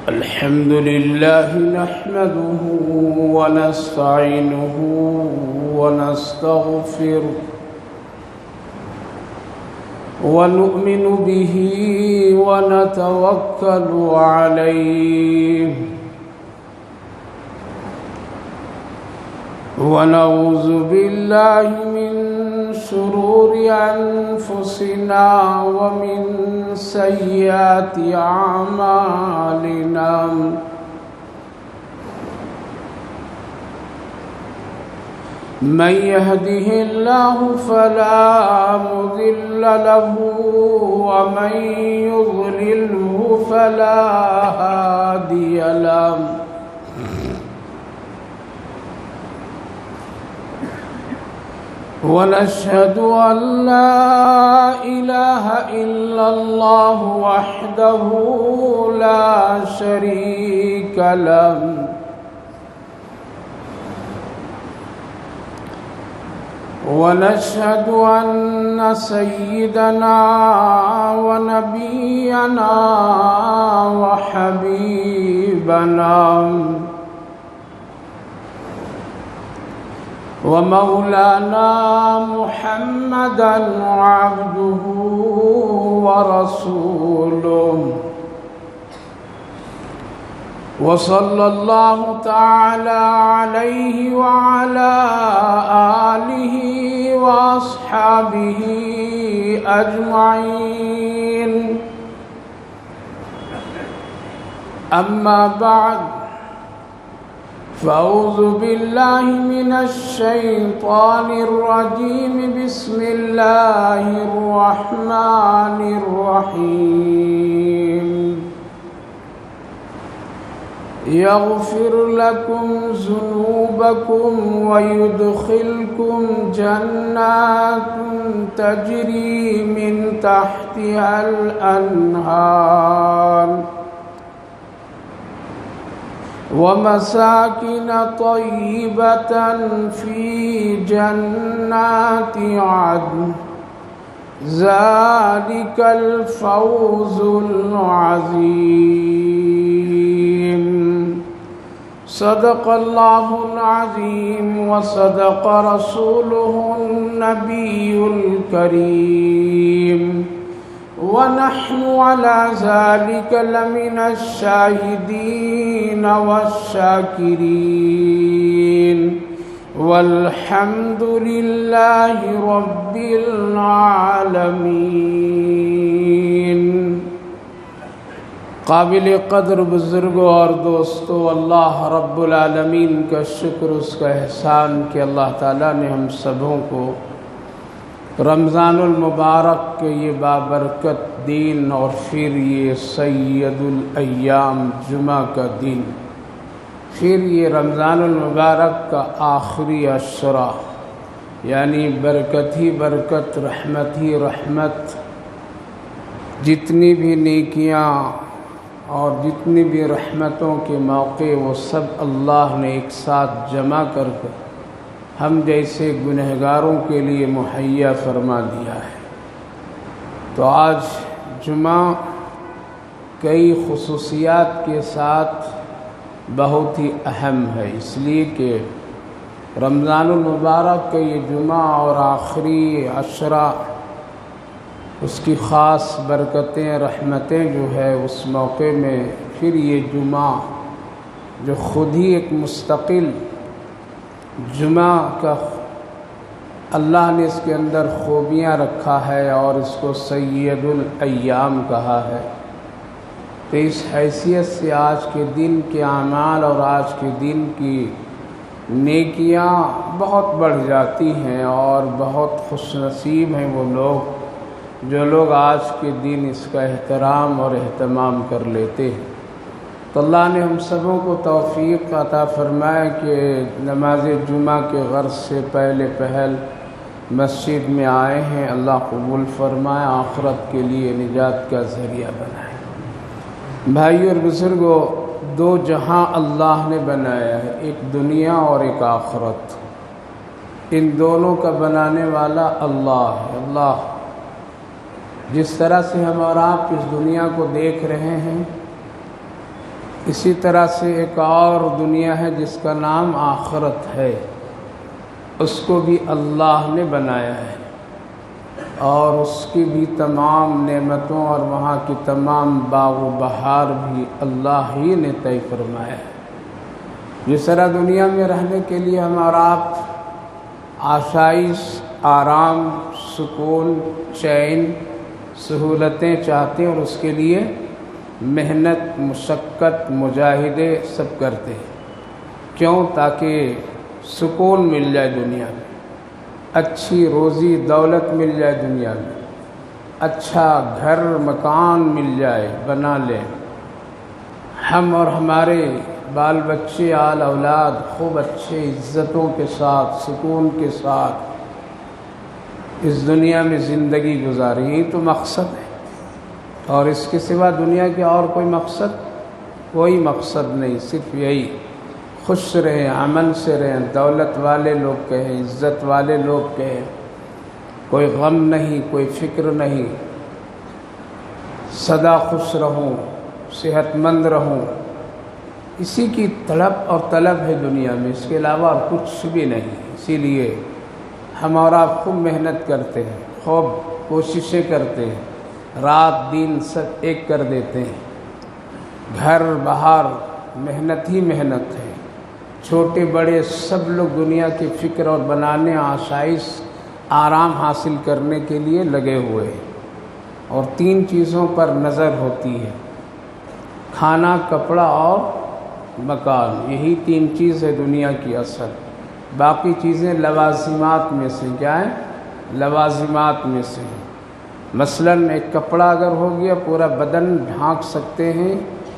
الحمد لله نحمده ونستعينه ونستغفره ونؤمن به ونتوكل عليه ونعوذ بالله من شرور أنفسنا ومن سيئات أعمالنا من يهده الله فلا مضل له ومن يضلله فلا هادي له ونشهد أن لا إله إلا الله وحده لا شريك له ونشهد أن سيدنا ونبينا وحبيبنا ومولانا محمدا عبده ورسوله وصلى الله تعالى عليه وعلى آله وأصحابه أجمعين أما بعد فأعوذ بالله من الشيطان الرجيم بسم الله الرحمن الرحيم يغفر لكم ذنوبكم ويدخلكم جنات تجري من تحتها الأنهار ومساكن طيبة في جنات عدن ذلك الفوز العظيم صدق الله العظيم وصدق رسوله النبي الكريم ونحن على ذلك لمن الشاهدين والشاكرين والحمد لله رب العالمين۔ قابل قدر بزرگوں اور دوستوں، اللہ رب العالمین کا شکر، اس کا احسان کہ اللہ تعالیٰ نے ہم سبوں کو رمضان المبارک کے یہ بابرکت دن اور پھر یہ سید الایام جمعہ کا دن، پھر یہ رمضان المبارک کا آخری عشرہ، یعنی برکت ہی برکت، رحمت ہی رحمت، جتنی بھی نیکیاں اور جتنی بھی رحمتوں کے موقع وہ سب اللہ نے ایک ساتھ جمع کر ہم جیسے گنہگاروں کے لیے مہیا فرما دیا ہے۔ تو آج جمعہ کئی خصوصیات کے ساتھ بہت ہی اہم ہے، اس لیے کہ رمضان المبارک کا یہ جمعہ اور آخری عشرہ، اس کی خاص برکتیں رحمتیں جو ہے اس موقع میں پھر یہ جمعہ جو خود ہی ایک مستقل جمعہ کا اللہ نے اس کے اندر خوبیاں رکھا ہے اور اس کو سید الایام کہا ہے، تو اس حیثیت سے آج کے دن کے اعمال اور آج کے دن کی نیکیاں بہت بڑھ جاتی ہیں، اور بہت خوش نصیب ہیں وہ لوگ جو لوگ آج کے دن اس کا احترام اور اہتمام کر لیتے ہیں۔ تو اللہ نے ہم سبوں کو توفیق عطا فرمائے کہ نماز جمعہ کے غرض سے پہلے پہل مسجد میں آئے ہیں، اللہ قبول فرمائے، آخرت کے لیے نجات کا ذریعہ بنائے۔ بھائی اور بزرگوں، دو جہاں اللہ نے بنایا ہے، ایک دنیا اور ایک آخرت۔ ان دونوں کا بنانے والا اللہ ہے۔ اللہ جس طرح سے ہم اور آپ اس دنیا کو دیکھ رہے ہیں، اسی طرح سے ایک اور دنیا ہے جس کا نام آخرت ہے، اس کو بھی اللہ نے بنایا ہے، اور اس کی بھی تمام نعمتوں اور وہاں کی تمام باغ و بہار بھی اللہ ہی نے طے فرمایا ہے۔ جس طرح دنیا میں رہنے کے لیے ہم اور آپ آسائش، آرام، سکون، چین، سہولتیں چاہتے ہیں، اور اس کے لیے محنت، مشقت، مجاہدے سب کرتے ہیں۔ کیوں؟ تاکہ سکون مل جائے دنیا میں، اچھی روزی دولت مل جائے دنیا میں، اچھا گھر مکان مل جائے، بنا لیں، ہم اور ہمارے بال بچے، آل اولاد خوب اچھے عزتوں کے ساتھ، سکون کے ساتھ اس دنیا میں زندگی گزارے، یہی تو مقصد ہے۔ اور اس کے سوا دنیا کے اور کوئی مقصد نہیں، صرف یہی، خوش رہیں، امن سے رہیں، دولت والے لوگ کہیں، عزت والے لوگ کہیں، کوئی غم نہیں، کوئی فکر نہیں، سدا خوش رہوں، صحت مند رہوں، اسی کی تڑپ اور طلب ہے دنیا میں، اس کے علاوہ اور کچھ بھی نہیں۔ اسی لیے ہم اور آپ خوب محنت کرتے ہیں، خوب کوششیں کرتے ہیں، رات دن سب ایک کر دیتے ہیں، گھر باہر محنت ہی محنت ہے، چھوٹے بڑے سب لوگ دنیا کی فکر اور بنانے، آسائش، آرام حاصل کرنے کے لیے لگے ہوئے ہیں، اور 3 چیزوں پر نظر ہوتی ہے: کھانا، کپڑا اور مکان۔ یہی 3 چیز ہے دنیا کی اصل، باقی چیزیں لوازمات میں سے، کیا ہیں؟ لوازمات میں سے ہیں۔ مثلاً ایک کپڑا اگر ہو گیا، پورا بدن ڈھانک سکتے ہیں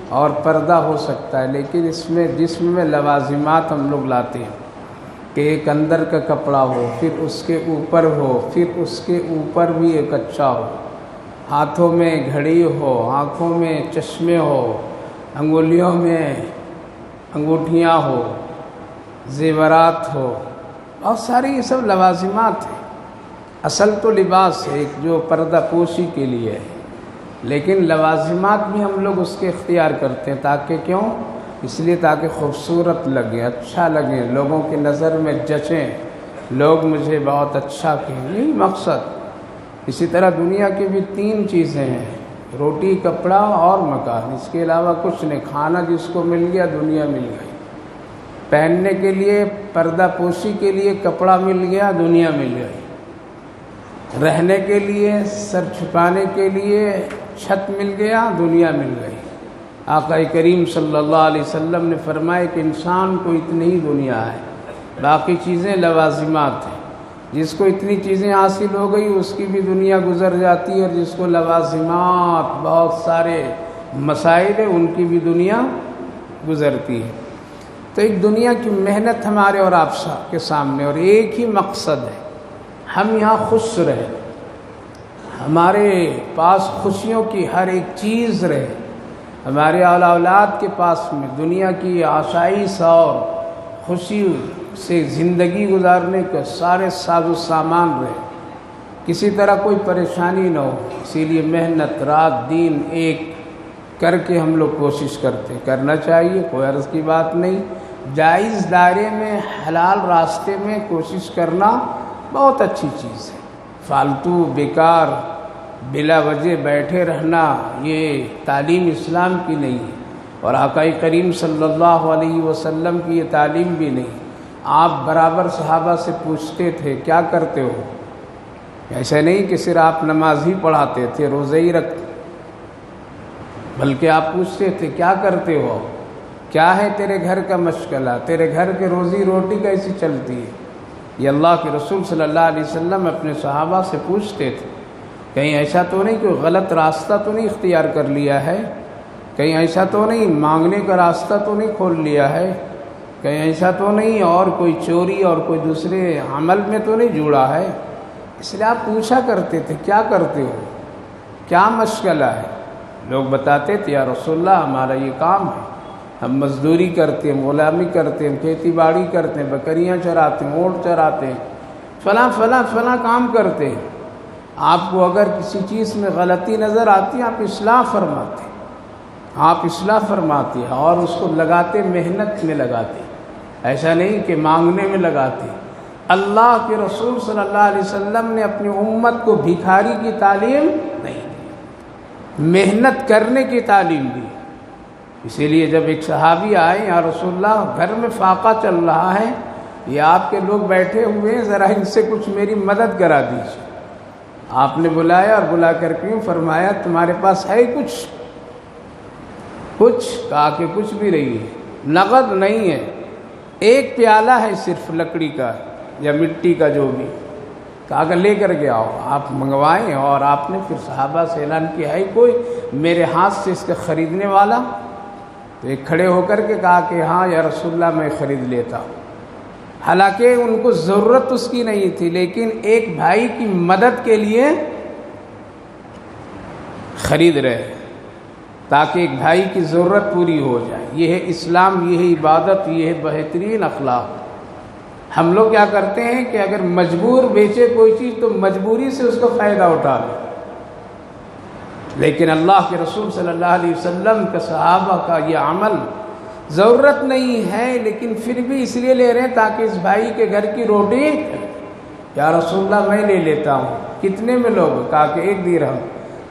اور پردہ ہو سکتا ہے، لیکن اس میں جسم میں لوازمات ہم لوگ لاتے ہیں کہ ایک اندر کا کپڑا ہو، پھر اس کے اوپر ہو، پھر اس کے اوپر بھی ایک اچھا ہو، ہاتھوں میں گھڑی ہو، آنکھوں میں چشمے ہو، انگلیوں میں انگوٹھیاں ہو، زیورات ہو، بہت ساری یہ سب لوازمات ہیں۔ اصل تو لباس ہے ایک جو پردہ پوشی کے لیے ہے، لیکن لوازمات بھی ہم لوگ اس کے اختیار کرتے ہیں، تاکہ کیوں؟ اس لیے تاکہ خوبصورت لگے، اچھا لگے، لوگوں کی نظر میں جچیں، لوگ مجھے بہت اچھا کہیں، یہی مقصد۔ اسی طرح دنیا کی بھی 3 چیزیں ہیں: روٹی، کپڑا اور مکان، اس کے علاوہ کچھ نہیں۔ کھانا جس کو مل گیا، دنیا مل گئی، پہننے کے لیے، پردہ پوشی کے لیے کپڑا مل گیا، دنیا مل گئی، رہنے کے لیے، سر چھپانے کے لیے چھت مل گیا، دنیا مل گئی۔ آقا کریم صلی اللہ علیہ وسلم نے فرمایا کہ انسان کو اتنی ہی دنیا ہے، باقی چیزیں لوازمات ہیں۔ جس کو اتنی چیزیں حاصل ہو گئی، اس کی بھی دنیا گزر جاتی ہے، اور جس کو لوازمات، بہت سارے مسائل ہیں، ان کی بھی دنیا گزرتی ہے۔ تو ایک دنیا کی محنت ہمارے اور آپ کے سامنے، اور ایک ہی مقصد ہے: ہم یہاں خوش رہیں، ہمارے پاس خوشیوں کی ہر ایک چیز رہے، ہمارے اولاد کے پاس میں دنیا کی آسائش اور خوشی سے زندگی گزارنے کے سارے ساز و سامان رہے، کسی طرح کوئی پریشانی نہ ہو۔ اسی لیے محنت رات دن ایک کر کے ہم لوگ کوشش کرتے، کرنا چاہیے، کوئی عرض کی بات نہیں۔ جائز دائرے میں، حلال راستے میں کوشش کرنا بہت اچھی چیز ہے۔ فالتو بیکار بلا وجہ بیٹھے رہنا، یہ تعلیم اسلام کی نہیں ہے، اور آقا کریم صلی اللہ علیہ وسلم کی یہ تعلیم بھی نہیں۔ آپ برابر صحابہ سے پوچھتے تھے کیا کرتے ہو، ایسا نہیں کہ صرف آپ نماز ہی پڑھاتے تھے، روزے ہی رکھتے، بلکہ آپ پوچھتے تھے کیا کرتے ہو، کیا ہے تیرے گھر کا مشغلہ، تیرے گھر کے روزی روٹی کیسی چلتی ہے۔ یہ اللہ کے رسول صلی اللہ علیہ وسلم اپنے صحابہ سے پوچھتے تھے، کہیں ایسا تو نہیں کوئی غلط راستہ تو نہیں اختیار کر لیا ہے، کہیں ایسا تو نہیں مانگنے کا راستہ تو نہیں کھول لیا ہے، کہیں ایسا تو نہیں اور کوئی چوری اور کوئی دوسرے عمل میں تو نہیں جڑا ہے۔ اس لیے آپ پوچھا کرتے تھے کیا کرتے ہو، کیا مشغلہ ہے۔ لوگ بتاتے تھے یا رسول اللہ ہمارا یہ کام ہے، ہم مزدوری کرتے ہیں، غلامی کرتے ہیں، کھیتی باڑی کرتے ہیں، بکریاں چراتے ہیں، اونٹ چراتے ہیں، فلاں فلاں فلاں کام کرتے ہیں۔ آپ کو اگر کسی چیز میں غلطی نظر آتی ہے آپ اصلاح فرماتے ہیں اور اس کو لگاتے، محنت میں لگاتے، ایسا نہیں کہ مانگنے میں لگاتے۔ اللہ کے رسول صلی اللہ علیہ وسلم نے اپنی امت کو بھکاری کی تعلیم نہیں دی، محنت کرنے کی تعلیم دی۔ اسی لیے جب ایک صحابی آئے، یا رسول اللہ گھر میں فاقہ چل رہا ہے، یہ آپ کے لوگ بیٹھے ہوئے ہیں، ذرا ان سے کچھ میری مدد کرا دیجیے۔ آپ نے بلایا اور بلا کر کے فرمایا تمہارے پاس ہے کچھ؟ کہا کہ کچھ بھی نہیں ہے، نقد نہیں ہے، ایک پیالہ ہے صرف لکڑی کا یا مٹی کا جو بھی۔ کہا کہ لے کر کے آؤ، آپ منگوائیں۔ اور آپ نے پھر صحابہ سے اعلان کیا ہے کوئی میرے ہاتھ سے اس کا خریدنے والا؟ تو ایک کھڑے ہو کر کے کہا کہ ہاں یا رسول اللہ میں خرید لیتا ہوں۔ حالانکہ ان کو ضرورت اس کی نہیں تھی، لیکن ایک بھائی کی مدد کے لیے خرید رہے تاکہ ایک بھائی کی ضرورت پوری ہو جائے۔ یہ ہے اسلام، یہ ہے عبادت، یہ ہے بہترین اخلاق۔ ہم لوگ کیا کرتے ہیں کہ اگر مجبور بیچے کوئی چیز تو مجبوری سے اس کا فائدہ اٹھا لیں، لیکن اللہ کے رسول صلی اللہ علیہ وسلم کا، صحابہ کا یہ عمل ضرورت نہیں ہے لیکن پھر بھی اس لیے لے رہے ہیں تاکہ اس بھائی کے گھر کی روٹی، یا رسول اللہ میں لے لیتا ہوں۔ کتنے میں لوگ؟ کہا کہ 1 درہم۔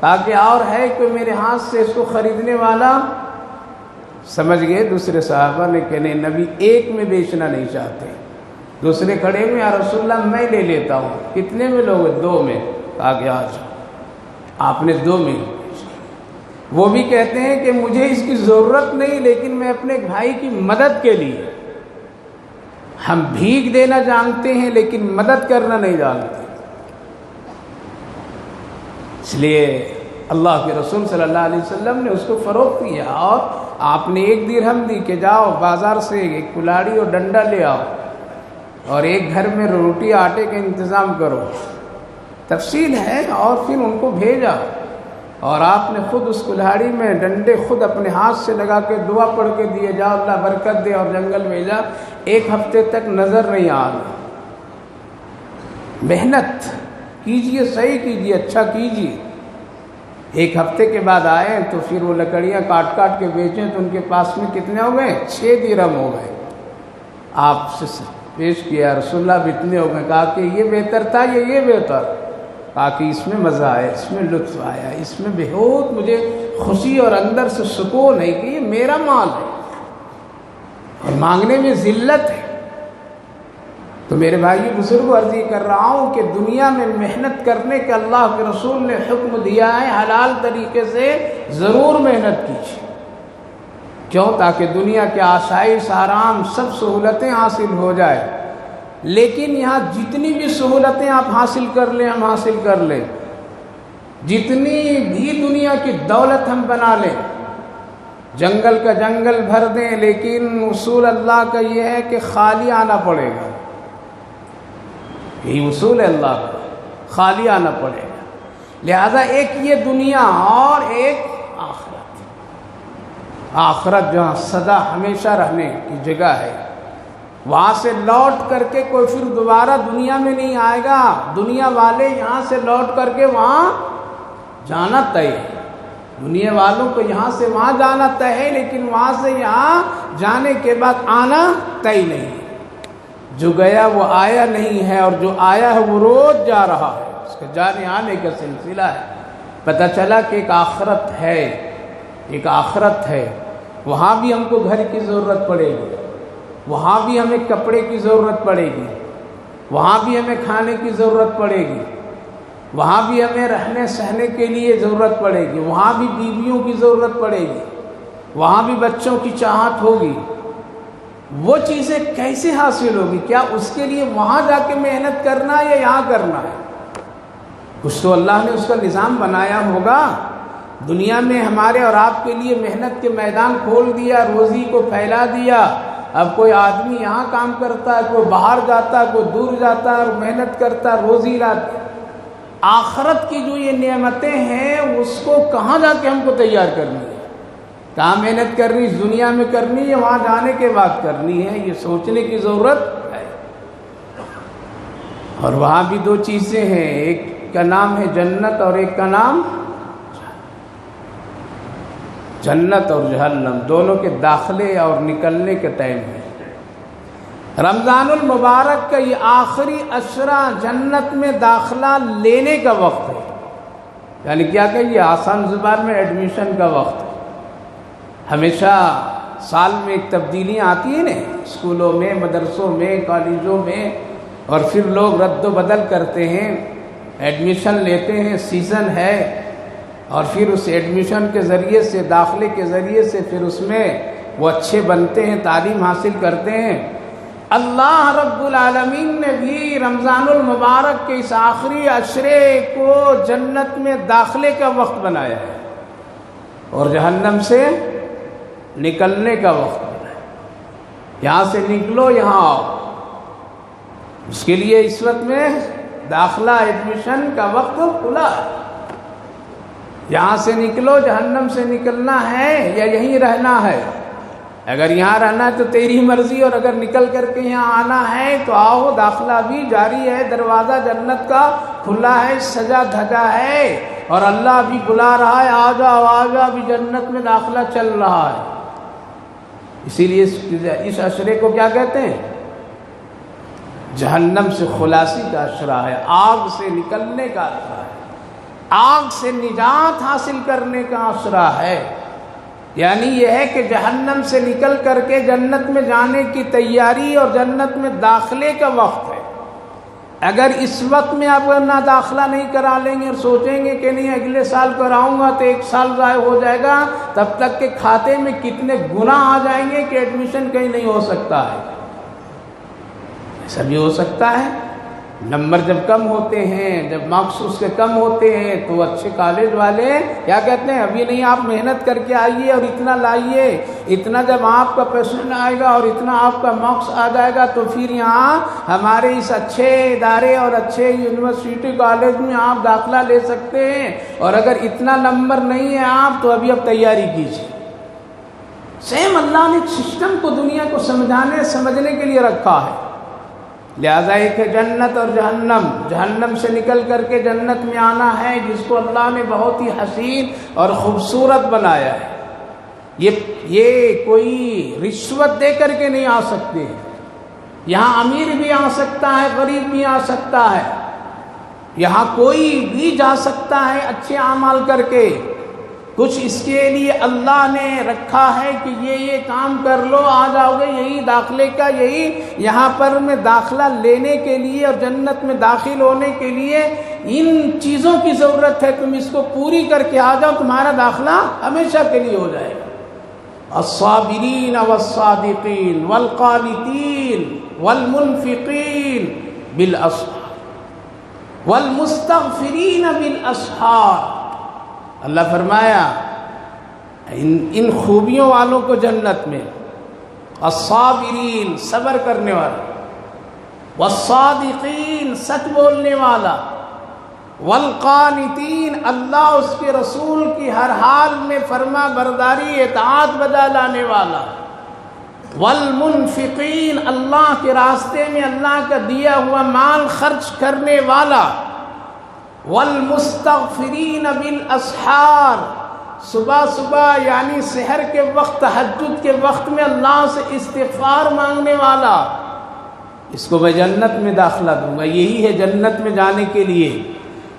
کہا کہ اور ہے کوئی میرے ہاتھ سے اس کو خریدنے والا؟ سمجھ گئے دوسرے صحابہ نے کہ نہیں، نبی 1 میں بیچنا نہیں چاہتے۔ دوسرے کھڑے میں، یا رسول اللہ میں لے لیتا ہوں۔ کتنے میں لوگ؟ 2 میں۔ کہا کہ آ جاؤ۔ آپ نے 2 میں۔ وہ بھی کہتے ہیں کہ مجھے اس کی ضرورت نہیں لیکن میں اپنے بھائی کی مدد کے لیے۔ ہم بھیک دینا جانتے ہیں لیکن مدد کرنا نہیں جانتے۔ اس لیے اللہ کے رسول صلی اللہ علیہ وسلم نے اس کو فروغ دیا، اور آپ نے 1 درہم دی کہ جاؤ بازار سے ایک کلاڑی اور ڈنڈا لے آؤ اور ایک گھر میں روٹی آٹے کا انتظام کرو، تفصیل ہے۔ اور پھر ان کو بھیجا، اور آپ نے خود اس کلاڑی میں ڈنڈے خود اپنے ہاتھ سے لگا کے دعا پڑھ کے دیے، جاؤ اللہ برکت دے، اور جنگل بھیجا۔ 1 ہفتے تک نظر نہیں آ رہا۔ محنت کیجئے، صحیح کیجئے، اچھا کیجئے۔ 1 ہفتے کے بعد آئے تو پھر وہ لکڑیاں کاٹ کاٹ کے بیچیں تو ان کے پاس میں کتنے ہو گئے؟ 6 درہم ہو گئے۔ آپ سے پیش کیا، رسول اللہ اتنے ہو گئے۔ کہا کہ یہ بہتر تھا یا یہ بہتر؟ کہا کہ اس میں مزہ آیا، اس میں لطف آیا، اس میں بہت مجھے خوشی اور اندر سے سکون ہے کہ یہ میرا مال ہے اور مانگنے میں ذلت ہے۔ تو میرے بھائی بزرگ عرض یہ کر رہا ہوں کہ دنیا میں محنت کرنے کے اللہ کے رسول نے حکم دیا ہے، حلال طریقے سے ضرور محنت کیجیے۔ کیوں؟ تاکہ دنیا کے آسائش، آرام، سب سہولتیں حاصل ہو جائے، لیکن یہاں جتنی بھی سہولتیں آپ حاصل کر لیں، ہم حاصل کر لیں، جتنی بھی دنیا کی دولت ہم بنا لیں، جنگل کا جنگل بھر دیں، لیکن اصول اللہ کا یہ ہے کہ خالی آنا پڑے گا۔ یہی اصول ہے اللہ کا، خالی آنا پڑے گا۔ لہذا ایک یہ دنیا اور ایک آخرت، آخرت جہاں سدا ہمیشہ رہنے کی جگہ ہے، وہاں سے لوٹ کر کے کوئی پھر دوبارہ دنیا میں نہیں آئے گا۔ دنیا والے یہاں سے لوٹ کر کے وہاں جانا طے ہے، دنیا والوں کو یہاں سے وہاں جانا طے ہے، لیکن وہاں سے یہاں جانے کے بعد آنا طے نہیں ہے۔ جو گیا وہ آیا نہیں ہے، اور جو آیا ہے وہ روز جا رہا ہے، اس کا جانے آنے کا سلسلہ ہے۔ پتہ چلا کہ ایک آخرت ہے، ایک آخرت ہے، وہاں بھی ہم کو گھر کی ضرورت پڑے گی، وہاں بھی ہمیں کپڑے کی ضرورت پڑے گی، وہاں بھی ہمیں کھانے کی ضرورت پڑے گی، وہاں بھی ہمیں رہنے سہنے کے لیے ضرورت پڑے گی، وہاں بھی بیویوں کی ضرورت پڑے گی، وہاں بھی بچوں کی چاہت ہوگی۔ وہ چیزیں کیسے حاصل ہوگی؟ کیا اس کے لیے وہاں جا کے محنت کرنا ہے یا یہاں کرنا ہے؟ کچھ تو اللہ نے اس کا نظام بنایا ہوگا۔ دنیا میں ہمارے اور آپ کے لیے محنت کے میدان کھول دیا، روزی کو پھیلا دیا۔ اب کوئی آدمی یہاں کام کرتا ہے، کوئی باہر جاتا ہے، کوئی دور جاتا ہے اور محنت کرتا ہے، روزی لاتا ہے۔ آخرت کی جو یہ نعمتیں ہیں اس کو کہاں جا کے ہم کو تیار کرنی ہے؟ کہاں محنت کرنی؟ دنیا میں کرنی ہے، وہاں جانے کے بعد کرنی ہے؟ یہ سوچنے کی ضرورت ہے۔ اور وہاں بھی 2 چیزیں ہیں، ایک کا نام ہے جنت اور ایک کا نام جنت اور جہنم، دونوں کے داخلے اور نکلنے کے ٹائم ہے۔ رمضان المبارک کا یہ آخری عشرہ جنت میں داخلہ لینے کا وقت ہے، یعنی کیا کہ یہ آسان زبان میں ایڈمیشن کا وقت ہے۔ ہمیشہ سال میں ایک تبدیلیاں آتی ہیں نا، اسکولوں میں، مدرسوں میں، کالجوں میں، اور پھر لوگ رد و بدل کرتے ہیں، ایڈمیشن لیتے ہیں، سیزن ہے، اور پھر اس ایڈمیشن کے ذریعے سے، داخلے کے ذریعے سے پھر اس میں وہ اچھے بنتے ہیں، تعلیم حاصل کرتے ہیں۔ اللہ رب العالمین نے بھی رمضان المبارک کے اس آخری عشرے کو جنت میں داخلے کا وقت بنایا ہے اور جہنم سے نکلنے کا وقت بنایا۔ یہاں سے نکلو، یہاں آؤ، اس کے لیے اس وقت میں داخلہ ایڈمیشن کا وقت کھلا ہے۔ یہاں سے نکلو، جہنم سے نکلنا ہے یا یہیں رہنا ہے؟ اگر یہاں رہنا ہے تو تیری مرضی، اور اگر نکل کر کے یہاں آنا ہے تو آؤ، داخلہ بھی جاری ہے، دروازہ جنت کا کھلا ہے، سجا دھجا ہے، اور اللہ بھی بلا رہا ہے، آ جاؤ آ جاؤ، بھی جنت میں داخلہ چل رہا ہے۔ اسی لیے اس عشرے کو کیا کہتے ہیں؟ جہنم سے خلاصی کا عشرہ ہے، آگ سے نکلنے کا عشرہ ہے، آگ سے نجات حاصل کرنے کا عشرہ ہے۔ یعنی یہ ہے کہ جہنم سے نکل کر کے جنت میں جانے کی تیاری اور جنت میں داخلے کا وقت ہے۔ اگر اس وقت میں آپ نہ داخلہ نہیں کرا لیں گے اور سوچیں گے کہ نہیں اگلے سال کراؤں گا تو ایک سال ضائع ہو جائے گا، تب تک کہ کھاتے میں کتنے گناہ آ جائیں گے کہ ایڈمیشن کہیں نہیں ہو سکتا ہے۔ ایسا بھی ہو سکتا ہے، نمبر جب کم ہوتے ہیں، جب مارکس اس کے کم ہوتے ہیں تو اچھے کالج والے کیا کہتے ہیں، ابھی نہیں آپ محنت کر کے آئیے اور اتنا لائیے، اتنا جب آپ کا پیسہ آئے گا اور اتنا آپ کا مارکس آ جائے گا تو پھر یہاں ہمارے اس اچھے ادارے اور اچھے یونیورسٹی کالج میں آپ داخلہ لے سکتے ہیں، اور اگر اتنا نمبر نہیں ہے آپ تو ابھی اب تیاری کیجیے۔ سیم اللہ نے ایک سسٹم کو دنیا کو سمجھنے کے لیے رکھا ہے۔ لہذا ایک ہے جنت اور جہنم، جہنم سے نکل کر کے جنت میں آنا ہے، جس کو اللہ نے بہت ہی حسین اور خوبصورت بنایا ہے۔ یہ کوئی رشوت دے کر کے نہیں آ سکتے، یہاں امیر بھی آ سکتا ہے، غریب بھی آ سکتا ہے، یہاں کوئی بھی جا سکتا ہے اچھے اعمال کر کے۔ کچھ اس کے لیے اللہ نے رکھا ہے کہ یہ کام کر لو، آ جاؤ گے، یہی داخلے کا، یہی یہاں پر میں داخلہ لینے کے لیے اور جنت میں داخل ہونے کے لیے ان چیزوں کی ضرورت ہے، تم اس کو پوری کر کے آ جاؤ، تمہارا داخلہ ہمیشہ کے لیے ہو جائے گا۔ الصابرین والصادقین والقانتین والمنفقین بالاسحار والمستغفرین بالاسحار۔ اللہ فرمایا ان خوبیوں والوں کو جنت میں، الصابرین صبر کرنے والا، والصادقین سچ بولنے والا، والقانتین اللہ اس کے رسول کی ہر حال میں فرما برداری اطاعت بجا لانے والا، والمنفقین اللہ کے راستے میں اللہ کا دیا ہوا مال خرچ کرنے والا، والمستغفرین بالاسحار صبح صبح یعنی سحر کے وقت، تہجد کے وقت میں اللہ سے استغفار مانگنے والا، اس کو میں جنت میں داخلہ دوں گا۔ یہی ہے جنت میں جانے کے لیے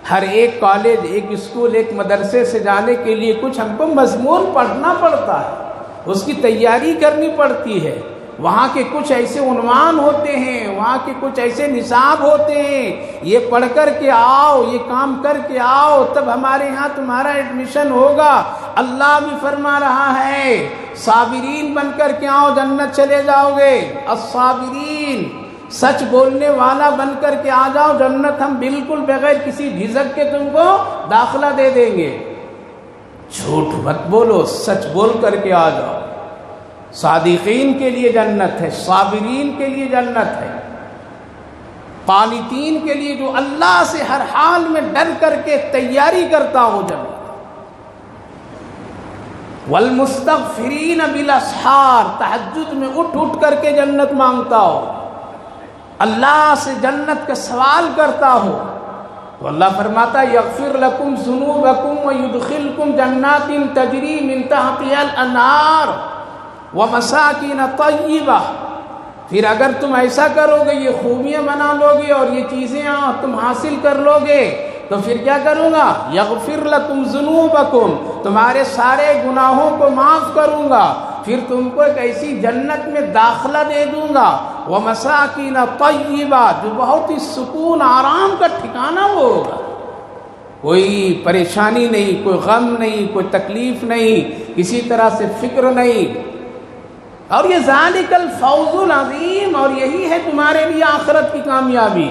ہر ایک کالج، ایک اسکول، ایک مدرسے سے جانے کے لیے کچھ ہم کو مضمون پڑھنا پڑتا ہے، اس کی تیاری کرنی پڑتی ہے، وہاں کے کچھ ایسے عنوان ہوتے ہیں، وہاں کے کچھ ایسے نصاب ہوتے ہیں، یہ پڑھ کر کے آؤ، یہ کام کر کے آؤ، تب ہمارے یہاں تمہارا ایڈمیشن ہوگا۔ اللہ بھی فرما رہا ہے صابرین بن کر کے آؤ، جنت چلے جاؤ گے۔ الصابرین سچ بولنے والا بن کر کے آ جاؤ، جنت ہم بالکل بغیر کسی جھجک کے تم کو داخلہ دے دیں گے۔ جھوٹ مت بولو، سچ بول کر کے آ جاؤ۔ صادقین کے لیے جنت ہے، صابرین کے لیے جنت ہے، قانتین کے لیے جو اللہ سے ہر حال میں ڈر کر کے تیاری کرتا ہو جنت۔ والمستغفرین بالاسحار تہجد میں اٹھ کر کے جنت مانگتا ہو، اللہ سے جنت کا سوال کرتا ہو، تو اللہ فرماتا ہے یغفر لکم ذنوبکم ویدخلکم جنات تجری من تحتها الانہار ومساکن طیبہ. پھر اگر تم ایسا کرو گے، یہ خوبیاں بنا لو گے اور یہ چیزیں تم حاصل کر لو گے، تو پھر کیا کروں گا؟ یغفر لکم ذنوبکم، تمہارے سارے گناہوں کو معاف کروں گا، پھر تم کو ایک ایسی جنت میں داخلہ دے دوں گا، ومساکن طیبہ، جو بہت ہی سکون آرام کا ٹھکانہ وہ ہوگا، کوئی پریشانی نہیں، کوئی غم نہیں، کوئی تکلیف نہیں، کسی طرح سے فکر نہیں. اور یہ ذالک الفوز العظیم، اور یہی ہے تمہارے لیے آخرت کی کامیابی.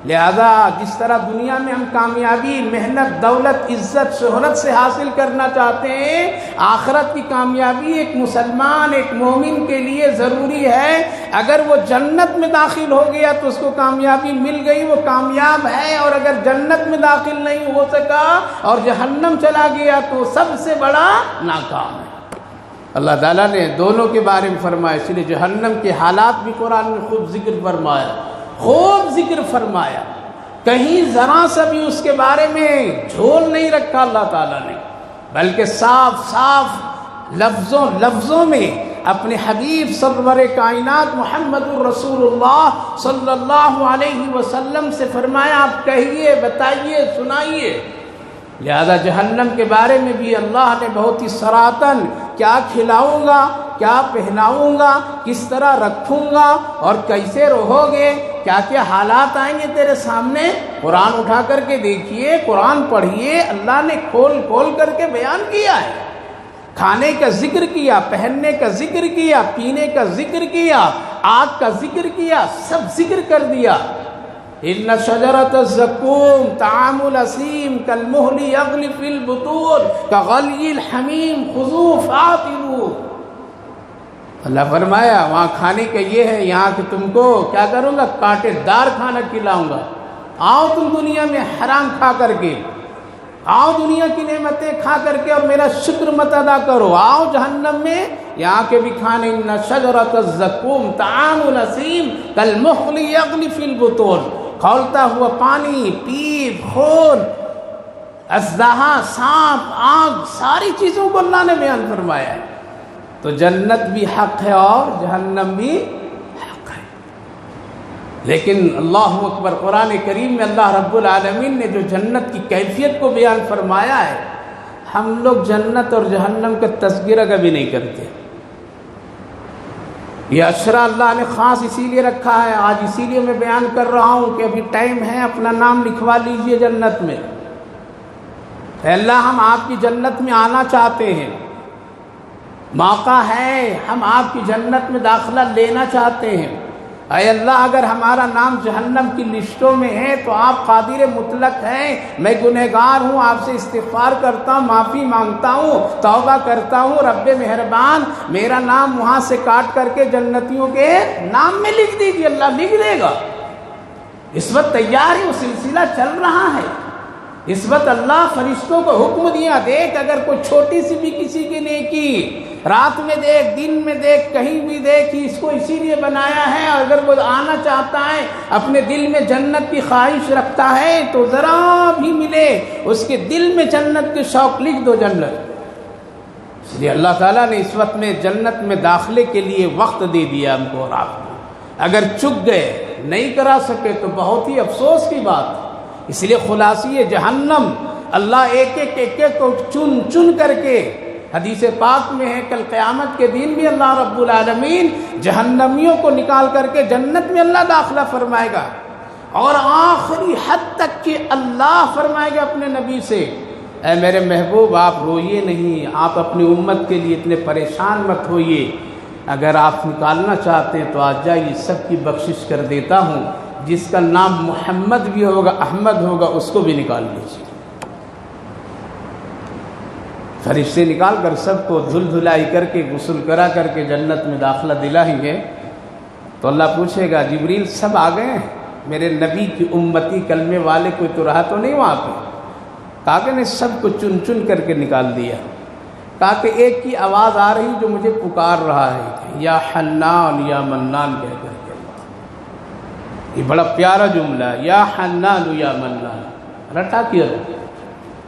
لہذا جس طرح دنیا میں ہم کامیابی محنت دولت عزت شہرت سے حاصل کرنا چاہتے ہیں، آخرت کی کامیابی ایک مسلمان ایک مومن کے لیے ضروری ہے. اگر وہ جنت میں داخل ہو گیا تو اس کو کامیابی مل گئی، وہ کامیاب ہے، اور اگر جنت میں داخل نہیں ہو سکا اور جہنم چلا گیا تو سب سے بڑا ناکام ہے. اللہ تعالیٰ نے دونوں کے بارے میں فرمایا، اس لیے جہنم کے حالات بھی قرآن میں خوب ذکر فرمایا، خوب ذکر فرمایا. کہیں ذرا سا بھی اس کے بارے میں جھول نہیں رکھا اللہ تعالیٰ نے، بلکہ صاف صاف لفظوں میں اپنے حبیب سرور کائنات محمد الرسول اللہ صلی اللہ علیہ وسلم سے فرمایا، آپ کہیے، بتائیے، سنائیے. لہذا جہنم کے بارے میں بھی اللہ نے بہت ہی صراحتاً کیا کھلاؤں گا، کیا پہناؤں گا، کس طرح رکھوں گا اور کیسے رہو گے، کیا کیا حالات آئیں گے تیرے سامنے، قرآن اٹھا کر کے دیکھیے، قرآن پڑھیے. اللہ نے کھول کھول کر کے بیان کیا ہے. کھانے کا ذکر کیا، پہننے کا ذکر کیا، پینے کا ذکر کیا، آگ کا ذکر کیا، سب ذکر کر دیا. ان شجرۃ الزقوم طعام الاسیم کالمہل یغلی فی البطون کغلی الحمیم خذوہ فاعتلوہ. اللہ فرمایا وہاں کھانے کا یہ ہے، یہاں کہ تم کو کیا کروں گا؟ کانٹے دار کھانا کھلاؤں گا. آؤ تم دنیا میں حرام کھا کر کے، آؤ دنیا کی نعمتیں کھا کر کے اور میرا شکر مت ادا کرو. آؤ جہنم میں یہاں کے بھی کھانے. ان شجرۃ الزقوم طعام الاسیم کالمہل یغلی فی البطون، کھولتا ہوا پانی، پیپ، خون، اژدہا، سانپ، آگ، ساری چیزوں کو اللہ نے بیان فرمایا ہے. تو جنت بھی حق ہے اور جہنم بھی حق ہے. لیکن اللہ اکبر، قرآن کریم میں اللہ رب العالمین نے جو جنت کی کیفیت کو بیان فرمایا ہے، ہم لوگ جنت اور جہنم کا تذکرہ کبھی نہیں کرتے. یہ اشرا اللہ نے خاص اسی لیے رکھا ہے، آج اسی لیے میں بیان کر رہا ہوں کہ ابھی ٹائم ہے، اپنا نام لکھوا لیجئے جنت میں. اے اللہ، ہم آپ کی جنت میں آنا چاہتے ہیں، موقع ہے، ہم آپ کی جنت میں داخلہ لینا چاہتے ہیں. اے اللہ، اگر ہمارا نام جہنم کی لسٹوں میں ہے تو آپ قادر مطلق ہیں. میں گنہگار ہوں، آپ سے استغفار کرتا ہوں، معافی مانگتا ہوں، توبہ کرتا ہوں. رب مہربان، میرا نام وہاں سے کاٹ کر کے جنتیوں کے نام میں لکھ دیجیے. اللہ لکھ دے گا. اس وقت تیار ہے، وہ سلسلہ چل رہا ہے. اس وقت اللہ فرشتوں کو حکم دیا، دیکھ اگر کوئی چھوٹی سی بھی کسی کی نیکی، رات میں دیکھ، دن میں دیکھ، کہیں بھی دیکھ، اس کو اسی لیے بنایا ہے. اور اگر وہ آنا چاہتا ہے، اپنے دل میں جنت کی خواہش رکھتا ہے، تو ذرا بھی ملے اس کے دل میں جنت کے شوق، لکھ دو جنت. اس لیے اللہ تعالیٰ نے اس وقت میں جنت میں داخلے کے لیے وقت دے دیا ہم کو اور آپ کو. اگر چک گئے، نہیں کرا سکے تو بہت ہی افسوس کی بات. اس لیے خلاصی جہنم اللہ ایک ایک کو چن چن کر کے، حدیث پاک میں ہے کل قیامت کے دن بھی اللہ رب العالمین جہنمیوں کو نکال کر کے جنت میں اللہ داخلہ فرمائے گا. اور آخری حد تک کہ اللہ فرمائے گا اپنے نبی سے، اے میرے محبوب، آپ روئیے نہیں، آپ اپنی امت کے لیے اتنے پریشان مت ہوئیے. اگر آپ نکالنا چاہتے ہیں تو آ جائیے، سب کی بخشش کر دیتا ہوں. جس کا نام محمد بھی ہوگا، احمد ہوگا، اس کو بھی نکال لیجیے. فرشتے نکال کر سب کو دھل دھلائی کر کے، غسل کرا کر کے جنت میں داخلہ دلائیں گے. تو اللہ پوچھے گا، جبریل سب آ گئے ہیں؟ میرے نبی کی امتی کلمے والے کوئی تو رہا تو نہیں وہاں پہ؟ کہا کہ نے سب کو چن چن کر کے نکال دیا. کہا کہ ایک کی آواز آ رہی جو مجھے پکار رہا ہے، یا حنان یا منان کہہ کر کے. یہ بڑا پیارا جملہ ہے، یا حنان یا منان. رٹا کیا